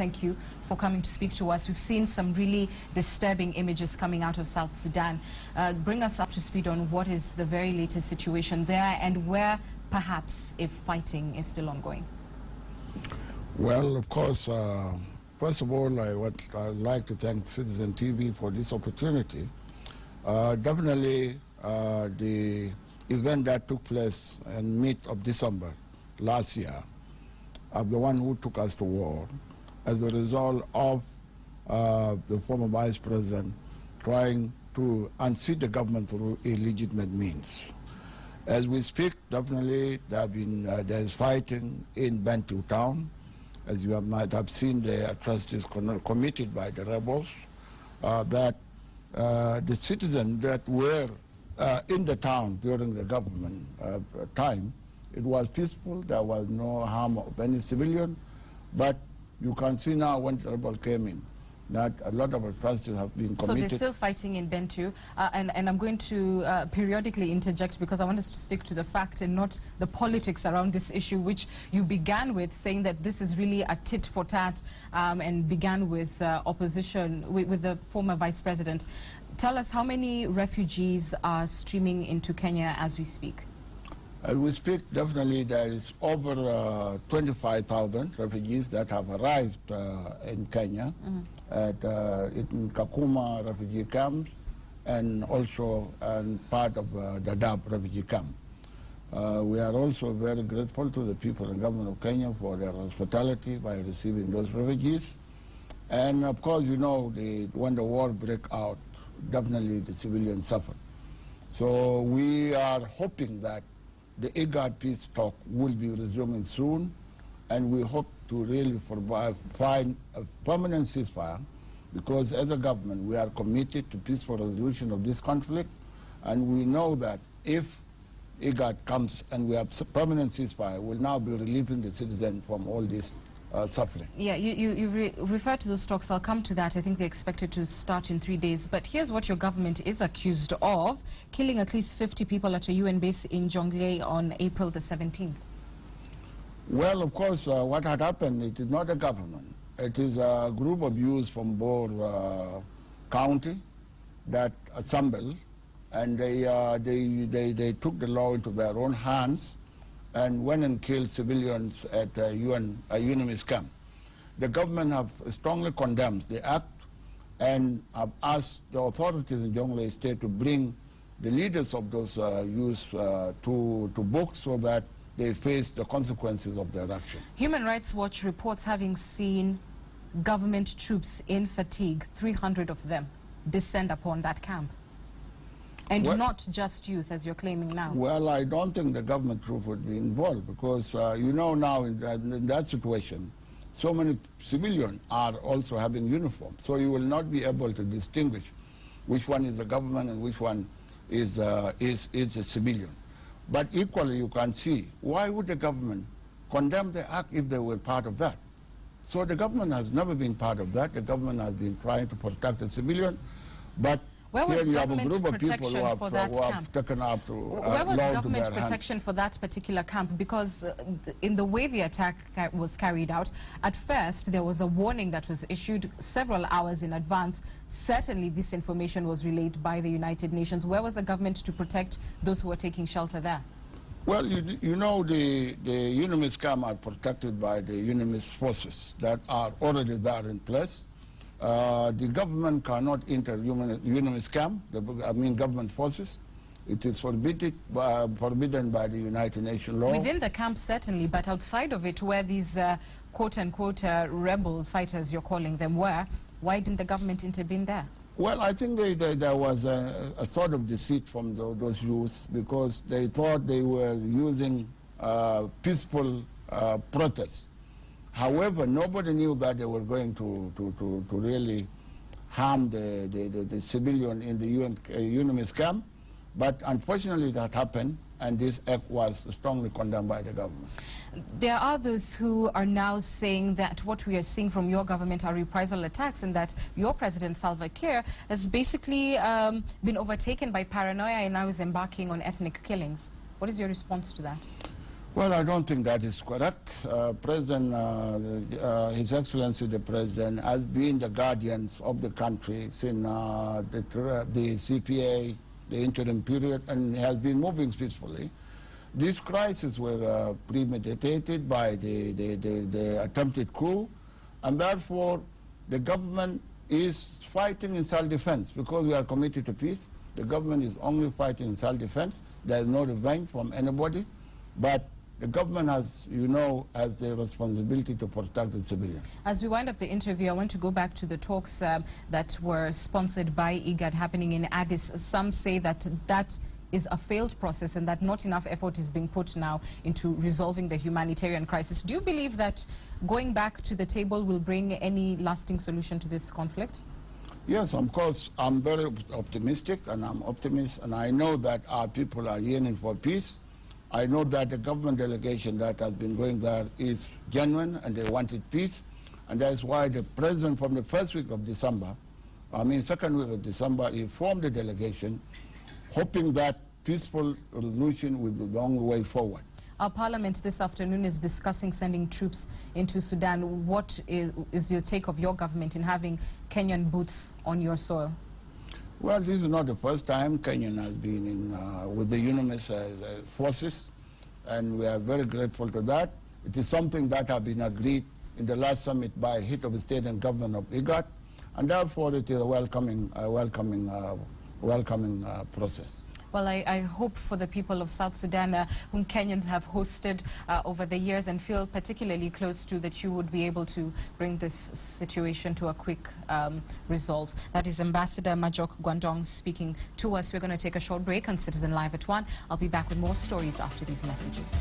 thank you for coming to speak to us. We've seen some really disturbing images coming out of South Sudan. Bring us up to speed on what is the very latest situation there and where, perhaps, if fighting is still ongoing. Well, of course, first of all, I'd like to thank Citizen TV for this opportunity. Definitely, the event that took place in mid of December last year, of the one who took us to war, as a result of the former vice president trying to unseat the government through illegitimate means. As we speak, definitely there's fighting in Bantu town. As you might have seen, the atrocities committed by the rebels, that the citizens that were in the town during the government time, it was peaceful. There was no harm of any civilian. But you can see now when the rebels came in, that a lot of atrocities have been committed. So they're still fighting in Bentu, and I'm going to periodically interject because I want us to stick to the fact and not the politics around this issue, which you began with saying that this is really a tit for tat, and began with opposition with the former vice president. Tell us, how many refugees are streaming into Kenya as we speak? As we speak, definitely there is over 25,000 refugees that have arrived in Kenya, in Kakuma refugee camps, and also part of Dadaab refugee camp. We are also very grateful to the people and government of Kenya for their hospitality by receiving those refugees. And of course, you know, when the war broke out, definitely the civilians suffered. So we are hoping that the IGAD peace talk will be resuming soon, and we hope to really find a permanent ceasefire, because as a government we are committed to peaceful resolution of this conflict, and we know that if IGAD comes and we have permanent ceasefire, we'll now be relieving the citizens from all this suffering. Yeah, you refer to those talks. I'll come to that. I think they're expected to start in 3 days. But here's what your government is accused of: killing at least 50 people at a UN base in Jonglei on April the 17th. Well, of course, what had happened, it is not a government. It is a group of youths from Bor County that assembled, and they took the law into their own hands and went and killed civilians at a UNMIS camp. The government have strongly condemned the act and have asked the authorities in Jonglei State to bring the leaders of those youths to book so that they face the consequences of their action. Human Rights Watch reports having seen government troops in fatigue, 300 of them, descend upon that camp. And not just youth, as you're claiming now. Well, I don't think the government troop would be involved, because you know now in that situation, so many civilians are also having uniform. So you will not be able to distinguish which one is the government and which one is a civilian. But equally, you can see, why would the government condemn the act if they were part of that? So the government has never been part of that. The government has been trying to protect the civilian, but where was here you have a government group of people who have taken up to where was government protection for that particular camp? Because in the way the attack was carried out, at first there was a warning that was issued several hours in advance. Certainly this information was relayed by the United Nations. Where was the government to protect those who were taking shelter there? Well, you know, the UNMIS camp are protected by the UNMIS forces that are already there in place. The government cannot enter UNMIS camp, government forces. It is forbidden by the United Nations law. Within the camp, certainly, but outside of it, where these quote-unquote rebel fighters, you're calling them, were, why didn't the government intervene there? Well, I think there was a sort of deceit from those youths, because they thought they were using peaceful protests. However, nobody knew that they were going to really harm the civilian in the UNMIS camp. But unfortunately that happened, and this act was strongly condemned by the government. There are those who are now saying that what we are seeing from your government are reprisal attacks, and that your president, Salva Kiir, has basically been overtaken by paranoia and now is embarking on ethnic killings. What is your response to that? Well, I don't think that is correct. His Excellency the President has been the guardians of the country since the CPA, the interim period, and has been moving peacefully. These crises were premeditated by the attempted coup, and therefore the government is fighting in self-defense because we are committed to peace. The government is only fighting in self-defense. There is no revenge from anybody, but the government has, has the responsibility to protect the civilian. As we wind up the interview, I want to go back to the talks that were sponsored by IGAD happening in Addis. Some say that that is a failed process and that not enough effort is being put now into resolving the humanitarian crisis. Do you believe that going back to the table will bring any lasting solution to this conflict? Yes, of course. I'm very optimistic, and I'm optimist, and I know that our people are yearning for peace. I know that the government delegation that has been going there is genuine and they wanted peace. And that's why the president from the first week of December, second week of December, he formed the delegation, hoping that peaceful resolution will be the only way forward. Our parliament this afternoon is discussing sending troops into Sudan. What is your take of your government in having Kenyan boots on your soil? Well, this is not the first time Kenya has been in with the UNIMIS forces, and we are very grateful to that. It is something that has been agreed in the last summit by head of state and government of IGAD, and therefore it is a welcoming process. Well, I hope for the people of South Sudan, whom Kenyans have hosted over the years and feel particularly close to, that you would be able to bring this situation to a quick resolve. That is Ambassador Majok Guandong speaking to us. We're going to take a short break on Citizen Live at 1. I'll be back with more stories after these messages.